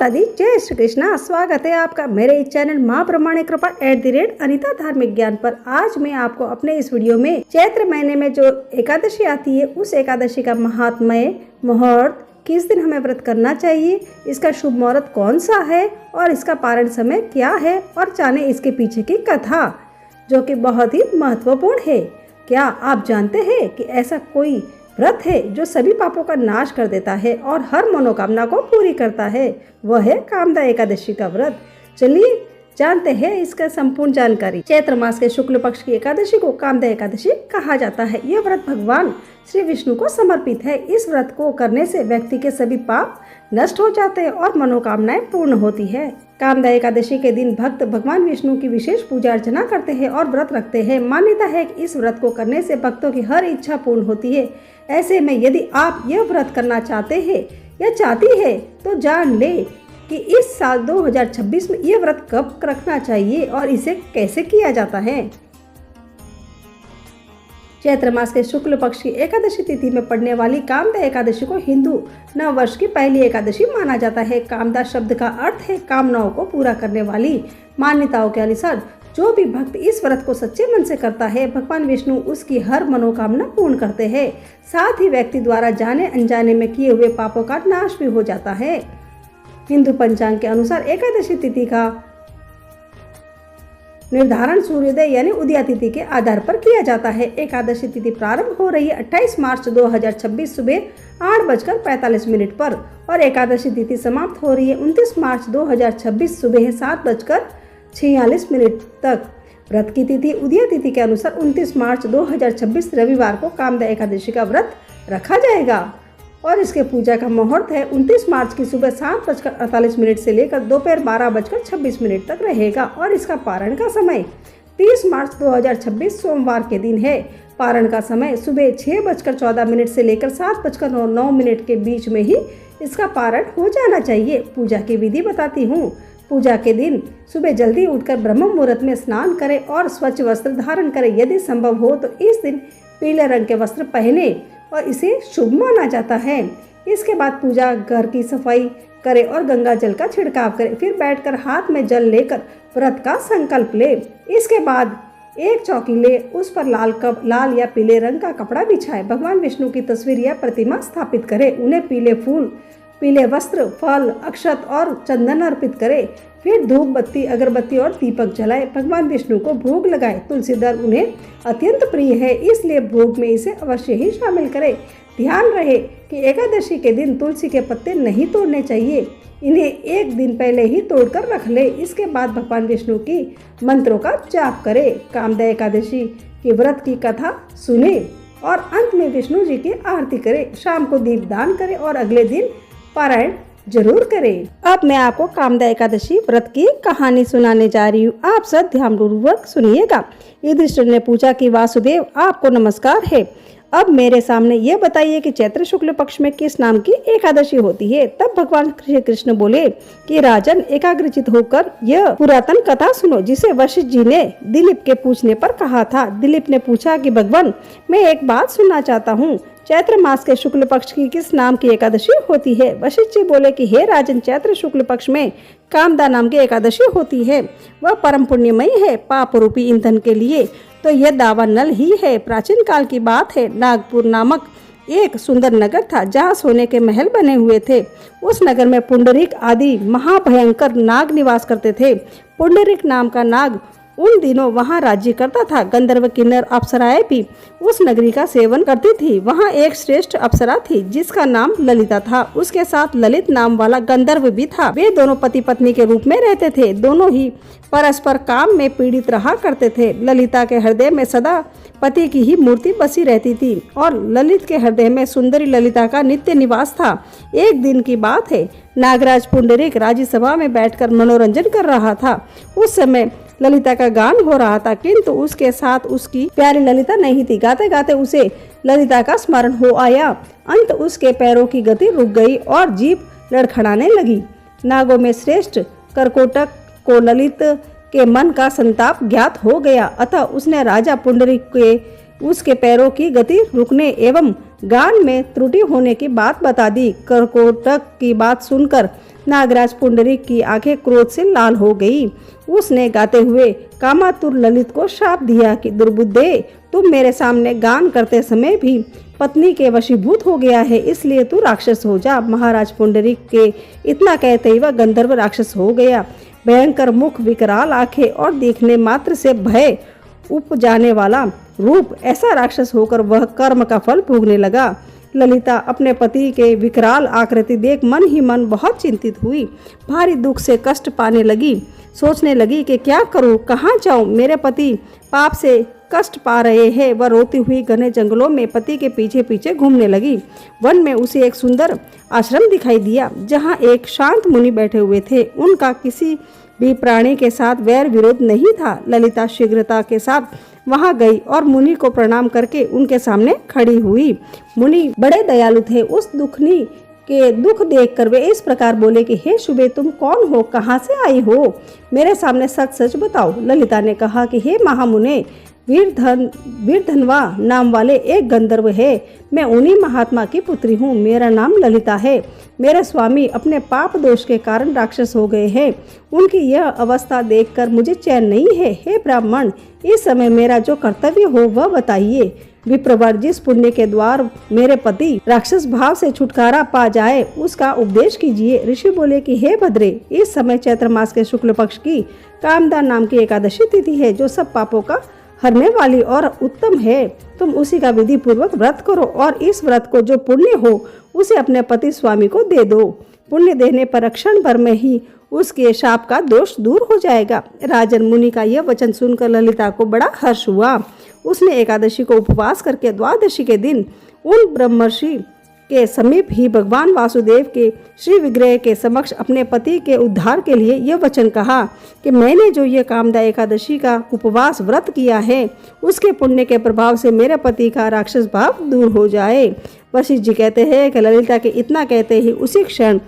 माता दी जय श्री कृष्णा। स्वागत है आपका मेरे इस चैनल माँ प्रमाणिक कृपा @अनिता धार्मिक ज्ञान पर। आज मैं आपको अपने इस वीडियो में चैत्र महीने में जो एकादशी आती है उस एकादशी का महात्म्य, मुहूर्त, किस दिन हमें व्रत करना चाहिए, इसका शुभ मुहूर्त कौन सा है और इसका पारण समय क्या है और जाने इसके पीछे की कथा जो कि बहुत ही महत्वपूर्ण है। क्या आप जानते हैं कि ऐसा कोई व्रत है जो सभी पापों का नाश कर देता है और हर मनोकामना को पूरी करता है? वह है कामदा एकादशी का व्रत। चलिए जानते हैं इसका संपूर्ण जानकारी। चैत्र मास के शुक्ल पक्ष की एकादशी को कामदा एकादशी कहा जाता है। यह व्रत भगवान श्री विष्णु को समर्पित है। इस व्रत को करने से व्यक्ति के सभी पाप नष्ट हो जाते हैं और मनोकामनाएं पूर्ण होती है। कामदा एकादशी के दिन भक्त भगवान विष्णु की विशेष पूजा अर्चना करते हैं और व्रत रखते हैं। मान्यता है कि इस व्रत को करने से भक्तों की हर इच्छा पूर्ण होती है। ऐसे में यदि आप यह व्रत करना चाहते हैं या चाहती है तो जान ले कि इस साल 2026 में यह व्रत कब रखना चाहिए और इसे कैसे किया जाता है। चैत्र मास के शुक्ल पक्ष की एकादशी तिथि में पड़ने वाली कामदा एकादशी को हिंदू नव वर्ष की पहली एकादशी माना जाता है। कामदा शब्द का अर्थ है कामनाओं को पूरा करने वाली। मान्यताओं के अनुसार जो भी भक्त इस व्रत को सच्चे मन से करता है, भगवान विष्णु उसकी हर मनोकामना पूर्ण करते हैं। साथ ही व्यक्ति द्वारा जाने अनजाने में किए हुए पापों का नाश भी हो जाता है। हिंदू पंचांग के अनुसार एकादशी तिथि का निर्धारण सूर्योदय यानी उदया तिथि के आधार पर किया जाता है। एकादशी तिथि प्रारंभ हो रही है 28 मार्च 2026 सुबह 8:45 पर और एकादशी तिथि समाप्त हो रही है 29 मार्च 2026 सुबह 7:46 तक। व्रत की तिथि उदया तिथि के अनुसार 29 मार्च 2026 रविवार को कामदा एकादशी का व्रत रखा जाएगा और इसके पूजा का मुहूर्त है 29 मार्च की सुबह 7:48 से लेकर दोपहर 12:26 तक रहेगा और इसका पारण का समय 30 मार्च 2026 सोमवार के दिन है। पारण का समय सुबह 6:14 से लेकर 7:09 के बीच में ही इसका पारण हो जाना चाहिए। पूजा की विधि बताती हूँ। पूजा के दिन सुबह जल्दी उठकर ब्रह्म मुहूर्त में स्नान करें और स्वच्छ वस्त्र धारण करें। यदि संभव हो तो इस दिन पीले रंग के वस्त्र पहने और इसे शुभ माना जाता है। इसके बाद पूजा घर की सफाई करें और गंगा जल का छिड़काव करें। फिर बैठकर हाथ में जल लेकर व्रत का संकल्प ले। इसके बाद एक चौकी ले, उस पर लाल या पीले रंग का कपड़ा बिछाए। भगवान विष्णु की तस्वीर या प्रतिमा स्थापित करें। उन्हें पीले फूल, पीले वस्त्र, फल, अक्षत और चंदन अर्पित करें। फिर धूप बत्ती, अगरबत्ती और दीपक जलाए। भगवान विष्णु को भोग लगाए। तुलसी दल उन्हें अत्यंत प्रिय है, इसलिए भोग में इसे अवश्य ही शामिल करें। ध्यान रहे कि एकादशी के दिन तुलसी के पत्ते नहीं तोड़ने चाहिए। इन्हें एक दिन पहले ही तोड़कर रख ले। इसके बाद भगवान विष्णु की मंत्रों का जाप करें। कामदा एकादशी के व्रत की कथा सुने और अंत में विष्णु जी की आरती करें। शाम को दीपदान करें और अगले दिन पारायण जरूर करें। अब मैं आपको कामदा एकादशी व्रत की कहानी सुनाने जा रही हूँ। आप सब ध्यानपूर्वक सुनिएगा। युधिष्ठिर ने पूछा कि वासुदेव आपको नमस्कार है। अब मेरे सामने ये बताइए कि चैत्र शुक्ल पक्ष में किस नाम की एकादशी होती है। तब भगवान श्री कृष्ण बोले कि राजन, एकाग्रचित होकर यह पुरातन कथा सुनो जिसे वशिष्ठ जी ने दिलीप के पूछने पर कहा था। दिलीप ने पूछा कि भगवान, मैं एक बात सुनना चाहता हूँ। चैत्र मास के शुक्ल पक्ष की किस नाम की एकादशी होती है? वशिष्ठ जी बोले कि हे राजन, चैत्र शुक्ल पक्ष में कामदा नाम की एकादशी होती है। वह परम पुण्यमयी है पाप रूपी ईंधन के लिए। तो यह दावा नल ही है। प्राचीन काल की बात है। नागपुर नामक एक सुंदर नगर था जहाँ सोने के महल बने हुए थे। उस नगर में पुंडरीक आदि महाभयंकर नाग निवास करते थे। पुंडरीक नाम का नाग उन दिनों वहां राज्य करता था। गंधर्व, किन्नर, अप्सराएं भी उस नगरी का सेवन करती थी। वहां एक श्रेष्ठ अप्सरा थी जिसका नाम ललिता था। उसके साथ ललित नाम वाला गंधर्व भी था। वे दोनों पति पत्नी के रूप में रहते थे। दोनों ही परस्पर काम में पीड़ित रहा करते थे। ललिता के हृदय में सदा पति की ही मूर्ति बसी रहती थी और ललित के हृदय में सुंदरी ललिता का नित्य निवास था। एक दिन की बात है, नागराज पुंडरीक राज्यसभा में बैठकर मनोरंजन कर रहा था। उस समय ललिता का गान हो रहा था, किंतु उसके साथ उसकी प्यारी ललिता नहीं थी। गाते गाते उसे ललिता का स्मरण हो आया। अंत उसके पैरों की गति रुक गई और जीभ लड़खड़ाने लगी। नागों में श्रेष्ठ करकोटक को ललित के मन का संताप ज्ञात हो गया। अतः उसने राजा पुंडरीक के उसके पैरों की गति रुकने एवं गान में त्रुटि होने की बात बता दी। कर्कोटक की बात सुनकर नागराज पुंडरीक की आंखें क्रोध से लाल हो गई। उसने गाते हुए कामातुर ललित को श्राप दिया कि दुर्बुद्धे, तुम मेरे सामने गान करते समय भी पत्नी के वशीभूत हो गया है, इसलिए तू राक्षस हो जा। महाराज पुंडरीक के इतना कहते ही वह गंधर्व राक्षस हो गया। भयंकर मुख, विकराल आंखें और देखने मात्र से भय उपजाने वाला रूप, ऐसा राक्षस होकर वह कर्म का फल भोगने लगा। ललिता अपने पति के विकराल आकृति देख मन ही मन बहुत चिंतित हुई। भारी दुख से कष्ट पाने लगी। सोचने लगी कि क्या करूं, कहाँ जाऊं, मेरे पति पाप से कष्ट पा रहे हैं। वह रोती हुई घने जंगलों में पति के पीछे पीछे घूमने लगी। वन में उसे एक सुंदर आश्रम दिखाई दिया जहाँ एक शांत मुनि बैठे हुए थे। उनका किसी भी प्राणी के साथ वैर विरोध नहीं था। ललिता शीघ्रता के साथ वहां गई और मुनि को प्रणाम करके उनके सामने खड़ी हुई। मुनि बड़े दयालु थे। उस दुखनी के दुख देखकर वे इस प्रकार बोले कि हे शुभे, तुम कौन हो, कहाँ से आई हो, मेरे सामने सच सच बताओ। ललिता ने कहा कि हे महामुने, वीरधनवा नाम वाले एक गंधर्व है। मैं उन्हीं महात्मा की पुत्री हूँ। मेरा नाम ललिता है। मेरे स्वामी अपने पाप दोष के कारण राक्षस हो गए हैं। उनकी यह अवस्था देखकर मुझे चैन नहीं है। हे ब्राह्मण, इस समय मेरा जो कर्तव्य हो वह बताइए। विप्रवर, जिस पुण्य के द्वार मेरे पति राक्षस भाव से छुटकारा पा जाए उसका उपदेश कीजिए। ऋषि बोले कि हे भद्रे, इस समय चैत्र मास के शुक्ल पक्ष की कामदा नाम की एकादशी तिथि है, जो सब पापों का हरने वाली और उत्तम है। तुम उसी का विधि पूर्वक व्रत करो और इस व्रत को जो पुण्य हो उसे अपने पति स्वामी को दे दो। पुण्य देने पर क्षण भर में ही उसके शाप का दोष दूर हो जाएगा। राजन मुनि का यह वचन सुनकर ललिता को बड़ा हर्ष हुआ। उसने एकादशी को उपवास करके द्वादशी के दिन उन ब्रह्मर्षि के समीप ही भगवान वासुदेव के श्री विग्रह के समक्ष अपने पति के उद्धार के लिए यह वचन कहा कि मैंने जो ये कामदा एकादशी का उपवास व्रत किया है उसके पुण्य के प्रभाव से मेरे पति का राक्षस भाव दूर हो जाए। वशिष्ठ जी कहते हैं कि ललिता के इतना कहते ही उसी क्षण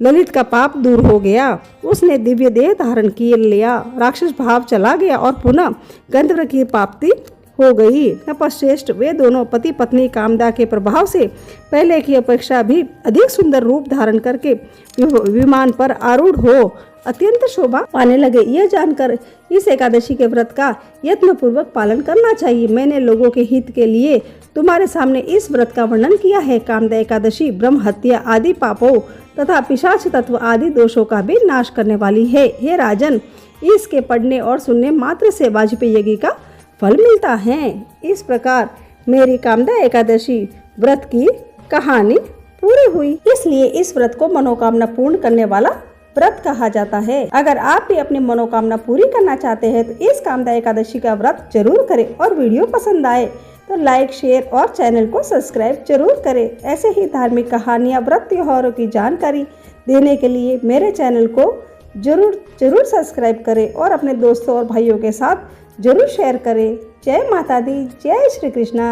ललित का पाप दूर हो गया। उसने दिव्य देह धारण किए लिया, राक्षस भाव चला गया और पुनः गंधर्व की प्राप्ति हो गई। तपश्रेष्ठ वे दोनों पति पत्नी कामदा के प्रभाव से पहले की अपेक्षा भी अधिक सुंदर रूप धारण करके विमान पर आरूढ़ हो अत्यंत शोभा पाने लगे। यह जानकर इस एकादशी के व्रत का यत्न पूर्वक पालन करना चाहिए। मैंने लोगों के हित के लिए तुम्हारे सामने इस व्रत का वर्णन किया है। कामदा एकादशी ब्रह्म हत्या आदि पापों तथा पिशाच तत्व आदि दोषों का भी नाश करने वाली है। हे राजन, इसके पढ़ने और सुनने मात्र से वाजपेयी यज्ञ का फल मिलता है। इस प्रकार मेरी कामदा एकादशी व्रत की कहानी पूरी हुई। इसलिए इस व्रत को मनोकामना पूर्ण करने वाला व्रत कहा जाता है। अगर आप भी अपनी मनोकामना पूरी करना चाहते हैं तो इस कामदा एकादशी का व्रत जरूर करें और वीडियो पसंद आए तो लाइक, शेयर और चैनल को सब्सक्राइब जरूर करें। ऐसे ही धार्मिक कहानियाँ, व्रत त्योहारों की जानकारी देने के लिए मेरे चैनल को जरूर सब्सक्राइब करें और अपने दोस्तों और भाइयों के साथ जरूर शेयर करें। जय माता दी, जय श्री कृष्णा।